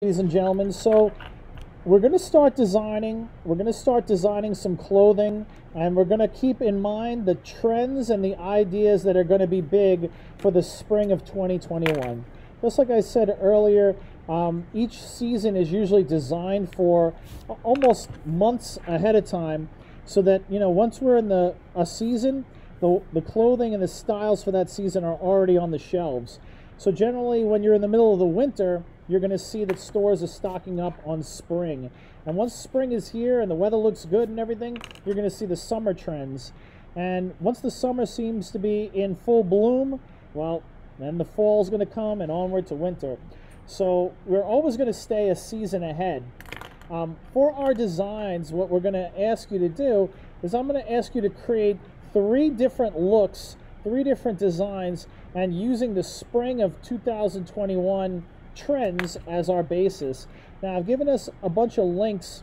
Ladies and gentlemen, so we're going to start designing. We're going to start designing some clothing, and we're going to keep in mind the trends and the ideas that are going to be big for the spring of 2021. Just like I said earlier, each season is usually designed for almost months ahead of time, so that once we're in a season, the clothing and the styles for that season are already on the shelves. So generally, when you're in the middle of the winter, you're going to see that stores are stocking up on spring. And once spring is here and the weather looks good and everything, you're going to see the summer trends. And once the summer seems to be in full bloom, well, then the fall's going to come and onward to winter. So we're always going to stay a season ahead. For our designs, what we're going to ask you to do is I'm going to ask you to create 3 different looks, 3 different designs, and using the spring of 2021 trends as our basis. Now, I've given us a bunch of links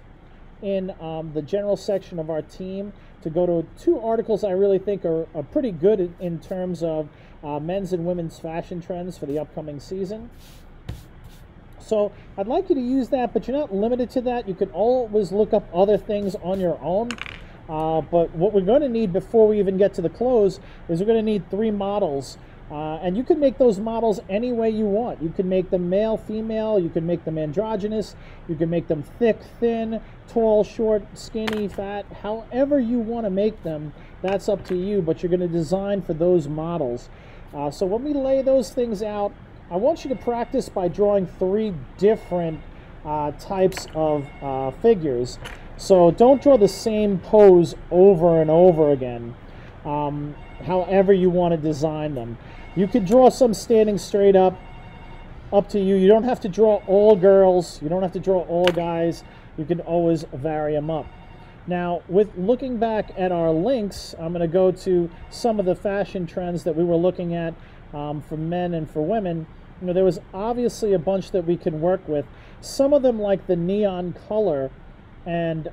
in the general section of our team to go to 2 articles I really think are pretty good in terms of men's and women's fashion trends for the upcoming season. So I'd like you to use that, but you're not limited to that. You can always look up other things on your own. But what we're going to need before we even get to the clothes is we're going to need 3 models. And you can make those models any way you want. You can make them male, female, you can make them androgynous, you can make them thick, thin, tall, short, skinny, fat, however you want to make them, that's up to you, but you're going to design for those models. So when we lay those things out, I want you to practice by drawing 3 different types of figures. So don't draw the same pose over and over again. However you want to design them. You could draw some standing straight up to you. You don't have to draw all girls. You don't have to draw all guys. You can always vary them up. Now, with looking back at our links, I'm going to go to some of the fashion trends that we were looking at for men and for women. There was obviously a bunch that we can work with. Some of them, like the neon color and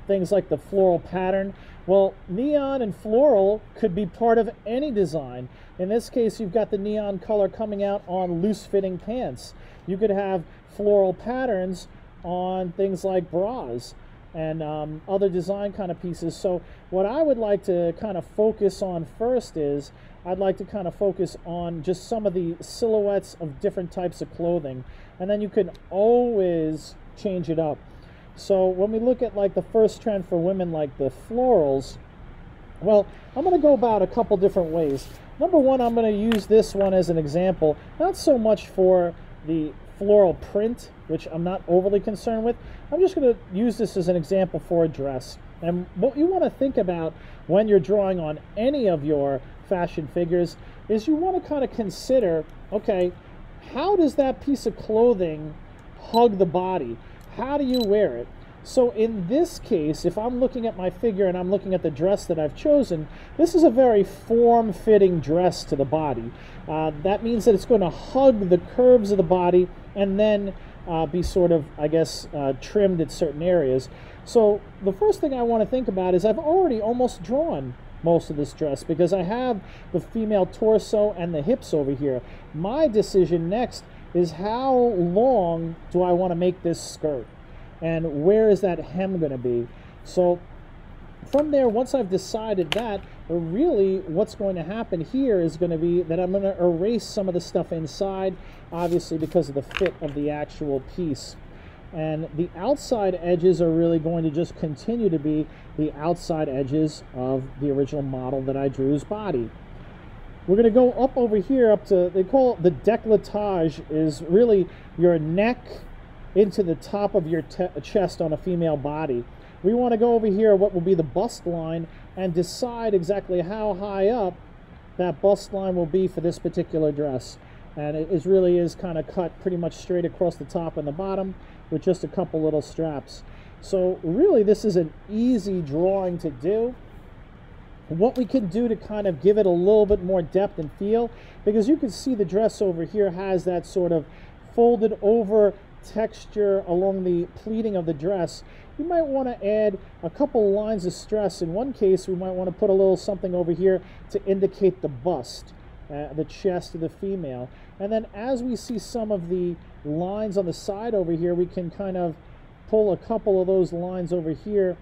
things like the floral pattern. Well, neon and floral could be part of any design. In this case, you've got the neon color coming out on loose-fitting pants. You could have floral patterns on things like bras and other design kind of pieces. So what I would like to kind of focus on first is I'd like to kind of focus on just some of the silhouettes of different types of clothing. And then you can always change it up. So when we look at like the first trend for women, like the florals, well, I'm going to go about a couple different ways. Number one, I'm going to use this one as an example, not so much for the floral print, which I'm not overly concerned with. I'm just going to use this as an example for a dress. And what you want to think about when you're drawing on any of your fashion figures is you want to kind of consider, okay, how does that piece of clothing hug the body? How do you wear it? So in this case, if I'm looking at my figure and I'm looking at the dress that I've chosen, this is a very form-fitting dress to the body. That means that it's going to hug the curves of the body and then be sort of, I guess, trimmed at certain areas. So the first thing I want to think about is I've already almost drawn most of this dress because I have the female torso and the hips over here. My decision next is how long do I want to make this skirt and where is that hem going to be. So from there, once I've decided that, really what's going to happen here is going to be that I'm going to erase some of the stuff inside, obviously because of the fit of the actual piece. And the outside edges are really going to just continue to be the outside edges of the original model that I drew's body. We're going to go up over here up to, they call it the décolletage, is really your neck into the top of your chest on a female body. We want to go over here what will be the bust line and decide exactly how high up that bust line will be for this particular dress. And it really is kind of cut pretty much straight across the top and the bottom with just a couple little straps. So really this is an easy drawing to do. What we can do to kind of give it a little bit more depth and feel, because you can see the dress over here has that sort of folded over texture along the pleating of the dress. You might want to add a couple lines of stress. In one case, we might want to put a little something over here to indicate the bust, the chest of the female. And then as we see some of the lines on the side over here, we can kind of pull a couple of those lines over here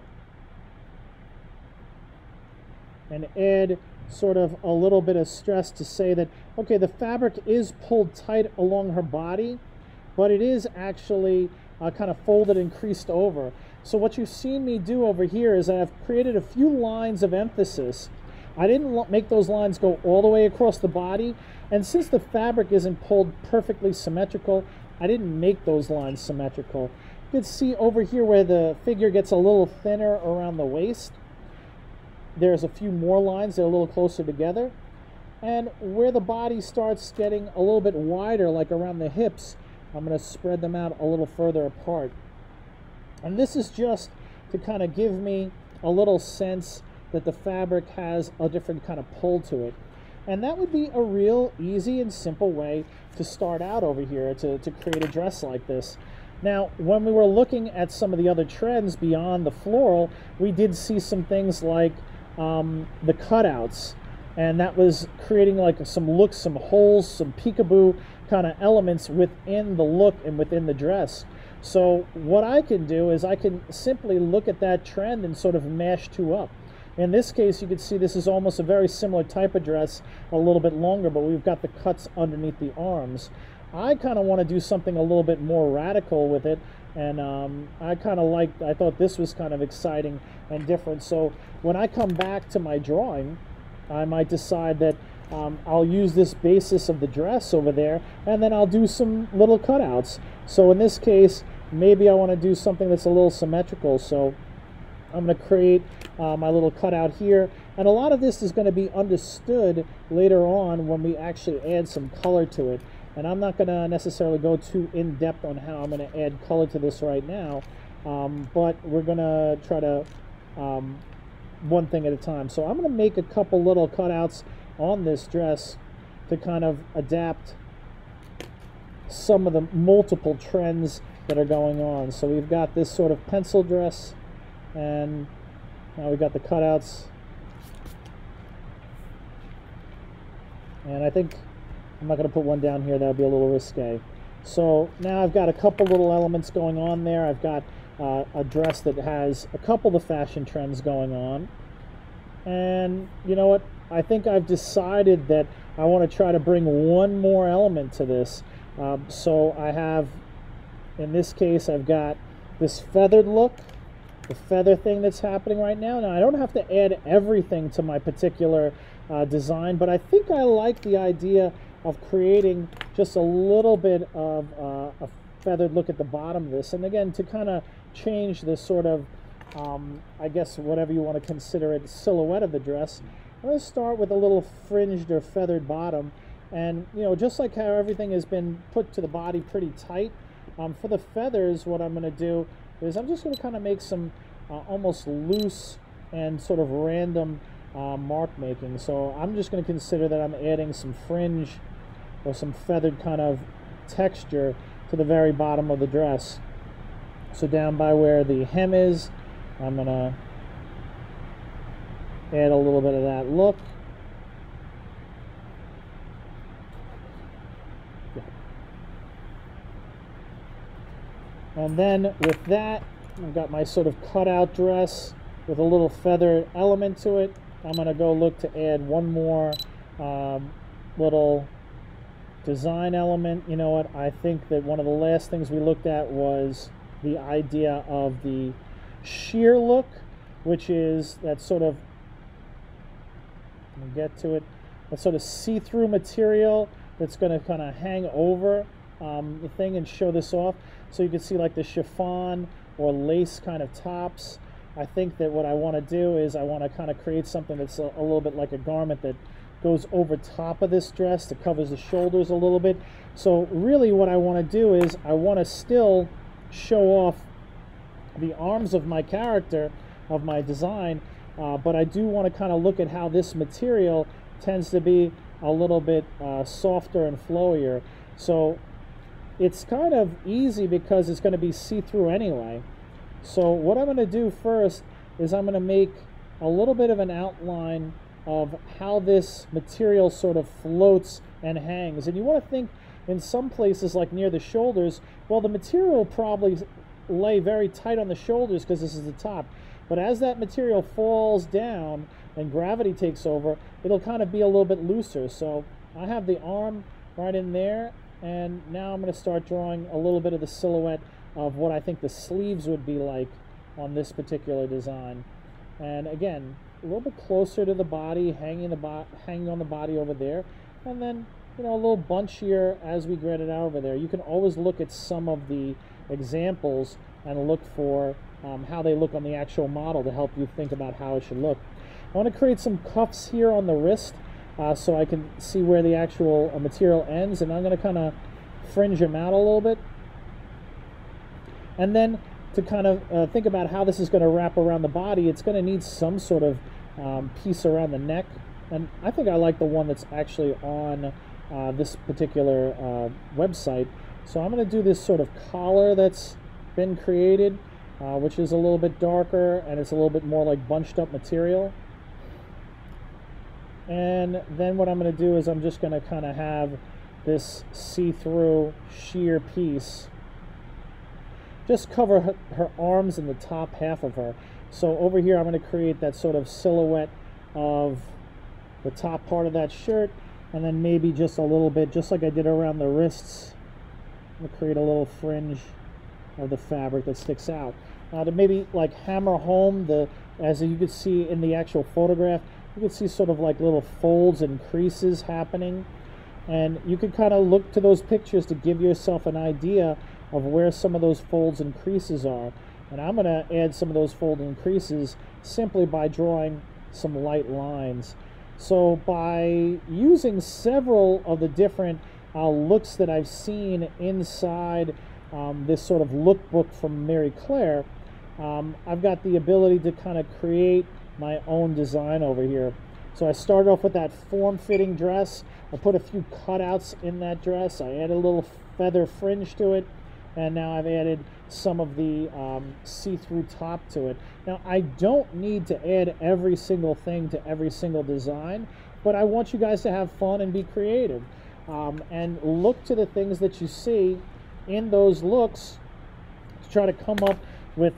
and add sort of a little bit of stress to say that, okay, the fabric is pulled tight along her body, but it is actually kind of folded and creased over. So what you've seen me do over here is I've created a few lines of emphasis. I didn't make those lines go all the way across the body, and since the fabric isn't pulled perfectly symmetrical, I didn't make those lines symmetrical. You can see over here where the figure gets a little thinner around the waist. There's a few more lines that are a little closer together. And where the body starts getting a little bit wider, like around the hips, I'm going to spread them out a little further apart. And this is just to kind of give me a little sense that the fabric has a different kind of pull to it. And that would be a real easy and simple way to start out over here to create a dress like this. Now, when we were looking at some of the other trends beyond the floral, we did see some things like the cutouts, and that was creating like some looks, some holes, some peekaboo kind of elements within the look and within the dress. So what I can do is I can simply look at that trend and sort of mash two up. In this case, you can see this is almost a very similar type of dress, a little bit longer, but we've got the cuts underneath the arms. I kind of want to do something a little bit more radical with it, and I thought this was kind of exciting and different. So when I come back to my drawing, I might decide that I'll use this basis of the dress over there, and then I'll do some little cutouts. So in this case, maybe I want to do something that's a little symmetrical. So I'm going to create my little cutout here, and a lot of this is going to be understood later on when we actually add some color to it. And I'm not going to necessarily go too in-depth on how I'm going to add color to this right now, but we're going to try to one thing at a time. So I'm going to make a couple little cutouts on this dress to kind of adapt some of the multiple trends that are going on. So we've got this sort of pencil dress, and now we've got the cutouts. And I think I'm not going to put one down here, that would be a little risque. So now I've got a couple little elements going on there. I've got a dress that has a couple of the fashion trends going on. And you know what? I think I've decided that I want to try to bring one more element to this. So I have, in this case, I've got this feathered look, the feather thing that's happening right now. Now, I don't have to add everything to my particular design, but I think I like the idea of creating just a little bit of a feathered look at the bottom of this. And again, to kind of change the sort of, I guess, whatever you want to consider it, silhouette of the dress, I'm going to start with a little fringed or feathered bottom. And, you know, just like how everything has been put to the body pretty tight, for the feathers, what I'm going to do is I'm just going to kind of make some almost loose and sort of random mark making. So I'm just going to consider that I'm adding some fringe or some feathered kind of texture to the very bottom of the dress. So down by where the hem is, I'm going to add a little bit of that look. And then with that, I've got my sort of cutout dress with a little feather element to it. I'm going to go look to add one more little design element. You know what? I think that one of the last things we looked at was the idea of the sheer look, which is that sort of, let me get to it, that sort of see-through material that's going to kind of hang over the thing and show this off. So you can see like the chiffon or lace kind of tops. I think that what I want to do is I want to kind of create something that's a little bit like a garment that goes over top of this dress, that covers the shoulders a little bit. So really what I want to do is I want to still show off the arms of my character, of my design, but I do want to kind of look at how this material tends to be a little bit softer and flowier. So it's kind of easy because it's going to be see-through anyway. So what I'm going to do first is I'm going to make a little bit of an outline of how this material sort of floats and hangs. And you want to think in some places, like near the shoulders, well, the material will probably lay very tight on the shoulders because this is the top. But as that material falls down and gravity takes over, it'll kind of be a little bit looser. So I have the arm right in there, and now I'm going to start drawing a little bit of the silhouette of what I think the sleeves would be like on this particular design. And again, a little bit closer to the body, hanging on the body over there, and then, you know, a little bunchier as we get it out over there. You can always look at some of the examples and look for how they look on the actual model to help you think about how it should look. I want to create some cuffs here on the wrist so I can see where the actual material ends, and I'm going to kind of fringe them out a little bit. And then to kind of think about how this is going to wrap around the body, it's going to need some sort of piece around the neck. And I think I like the one that's actually on this particular website. So I'm going to do this sort of collar that's been created, which is a little bit darker, and it's a little bit more like bunched up material. And then what I'm going to do is I'm just going to kind of have this see-through sheer piece just cover her arms and the top half of her. So over here I'm going to create that sort of silhouette of the top part of that shirt, and then maybe just a little bit, just like I did around the wrists, I'm going to create a little fringe of the fabric that sticks out. Now to maybe like hammer home as you can see in the actual photograph, you can see sort of like little folds and creases happening, and you can kind of look to those pictures to give yourself an idea of where some of those folds and creases are. And I'm going to add some of those folds and creases simply by drawing some light lines. So by using several of the different looks that I've seen inside this sort of lookbook from Mary Claire, I've got the ability to kind of create my own design over here. So I started off with that form-fitting dress. I put a few cutouts in that dress. I added a little feather fringe to it, and now I've added some of the see-through top to it. Now I don't need to add every single thing to every single design, but I want you guys to have fun and be creative, and look to the things that you see in those looks to try to come up with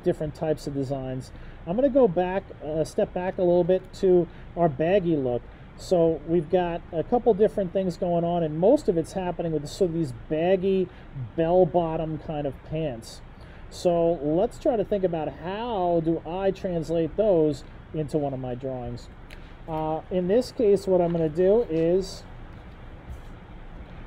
different types of designs. I'm going to go back, step back a little bit to our baggy look. So we've got a couple different things going on, and most of it's happening with sort of these baggy bell-bottom kind of pants. So let's try to think about how do I translate those into one of my drawings. In this case, what I'm going to do is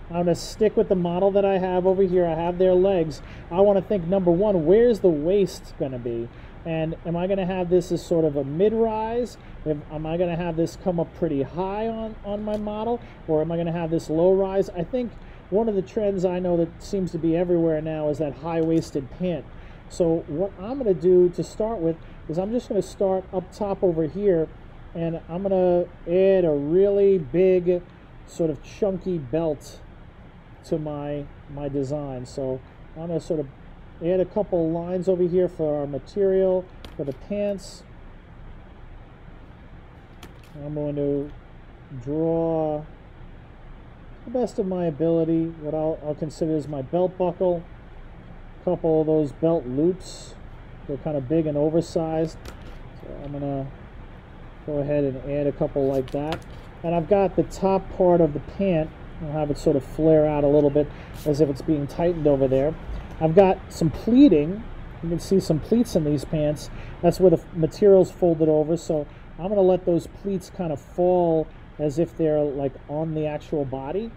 I'm going to stick with the model that I have over here. I have their legs. I want to think, number one, where's the waist going to be? And am I going to have this as sort of a mid-rise? Am I going to have this come up pretty high on my model? Or am I going to have this low-rise? I think one of the trends I know that seems to be everywhere now is that high-waisted pant. So what I'm going to do to start with is I'm just going to start up top over here, and I'm going to add a really big sort of chunky belt to my design. So I'm going to sort of add a couple lines over here for our material for the pants. I'm going to draw the best of my ability what I'll consider as my belt buckle. A couple of those belt loops. They're kind of big and oversized. So I'm going to go ahead and add a couple like that. And I've got the top part of the pant. I'll have it sort of flare out a little bit as if it's being tightened over there. I've got some pleating. You can see some pleats in these pants. That's where the material's folded over. So I'm going to let those pleats kind of fall as if they're like on the actual body.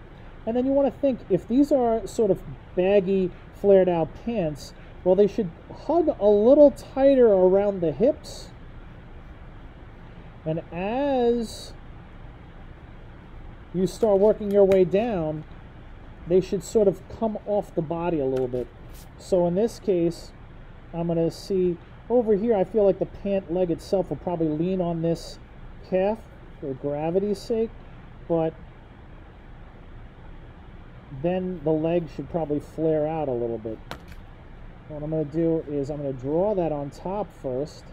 And then you want to think, if these are sort of baggy, flared out pants, well, they should hug a little tighter around the hips. And as you start working your way down, they should sort of come off the body a little bit. So in this case, I'm going to see over here, I feel like the pant leg itself will probably lean on this calf for gravity's sake, but then the leg should probably flare out a little bit. What I'm going to do is I'm going to draw that on top first,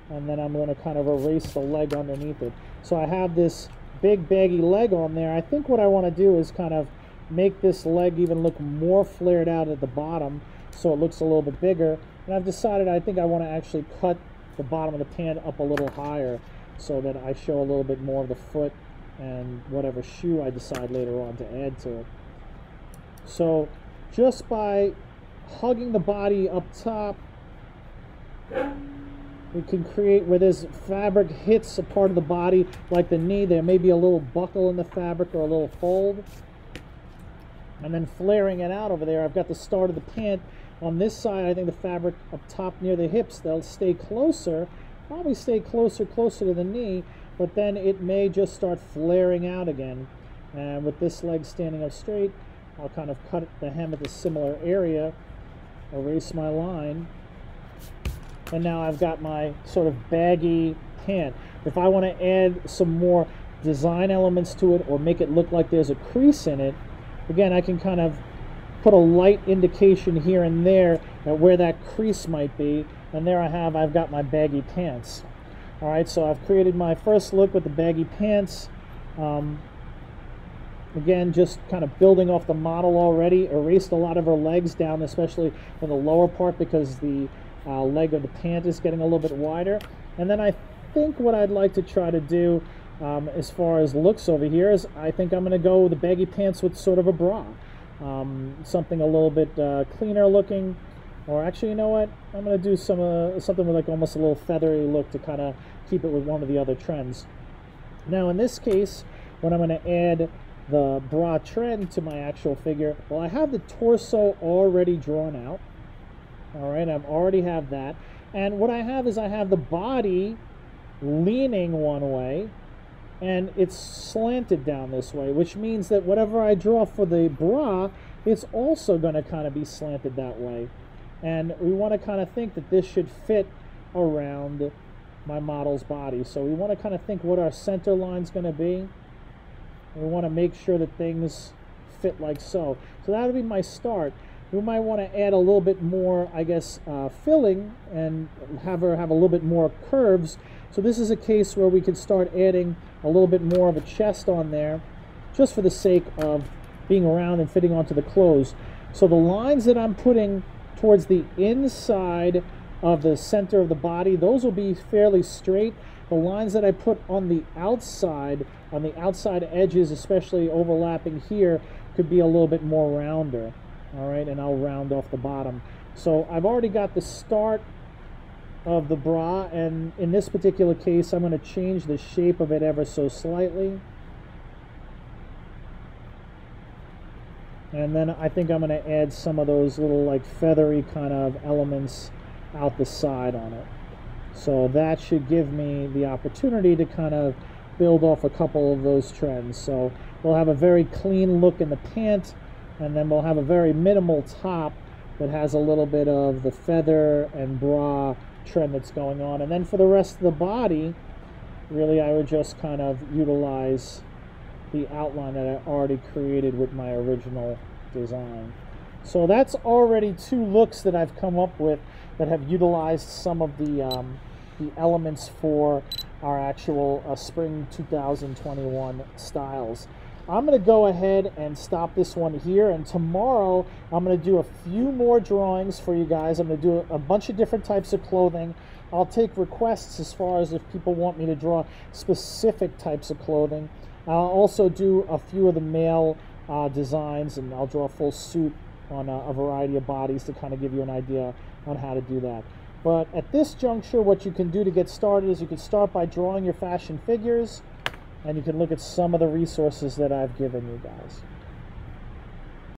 and then I'm going to kind of erase the leg underneath it. So I have this big baggy leg on there, I think what I want to do is kind of make this leg even look more flared out at the bottom so it looks a little bit bigger. And I've decided I think I want to actually cut the bottom of the pant up a little higher so that I show a little bit more of the foot and whatever shoe I decide later on to add to it. So just by hugging the body up top, we can create where this fabric hits a part of the body like the knee. There may be a little buckle in the fabric or a little fold. And then flaring it out over there, I've got the start of the pant. On this side, I think the fabric up top near the hips, they'll stay closer, probably stay closer to the knee, but then it may just start flaring out again. And with this leg standing up straight, I'll kind of cut the hem at the similar area, erase my line, and now I've got my sort of baggy pant. If I want to add some more design elements to it or make it look like there's a crease in it, again, I can kind of put a light indication here and there at where that crease might be, and there I've got my baggy pants. All right, so I've created my first look with the baggy pants. Again, just kind of building off the model already. Erased a lot of her legs down, especially in the lower part, because the leg of the pant is getting a little bit wider. And then I think what I'd like to try to do as far as looks over here is I think I'm going to go with the baggy pants with sort of a bra. Something a little bit cleaner looking. Or actually, you know what? I'm going to do something with like almost a little feathery look to kind of keep it with one of the other trends. Now in this case, when I'm going to add the bra trend to my actual figure, well, I have the torso already drawn out. All right, I already have that. And what I have is I have the body leaning one way, and it's slanted down this way, which means that whatever I draw for the bra, it's also going to kind of be slanted that way. And we want to kind of think that this should fit around my model's body. So we want to kind of think what our center line's going to be. We want to make sure that things fit like so. So that'll be my start. We might want to add a little bit more, I guess, filling and have her have a little bit more curves. So this is a case where we could start adding a little bit more of a chest on there, just for the sake of being around and fitting onto the clothes. So the lines that I'm putting towards the inside of the center of the body, those will be fairly straight. The lines that I put on the outside edges, especially overlapping here, could be a little bit more rounder. All right, and I'll round off the bottom. So I've already got the start of the bra, and in this particular case, I'm going to change the shape of it ever so slightly. And then I think I'm going to add some of those little like feathery kind of elements out the side on it. So that should give me the opportunity to kind of build off a couple of those trends. So we'll have a very clean look in the pant, and then we'll have a very minimal top that has a little bit of the feather and bra trend that's going on. And then for the rest of the body, really I would just kind of utilize the outline that I already created with my original design. So that's already two looks that I've come up with that have utilized some of the elements for our actual spring 2021 styles. I'm going to go ahead and stop this one here, and tomorrow I'm going to do a few more drawings for you guys. I'm going to do a bunch of different types of clothing. I'll take requests as far as if people want me to draw specific types of clothing. I'll also do a few of the male designs, and I'll draw a full suit on a variety of bodies to kind of give you an idea on how to do that. But at this juncture, what you can do to get started is you can start by drawing your fashion figures, and you can look at some of the resources that I've given you guys.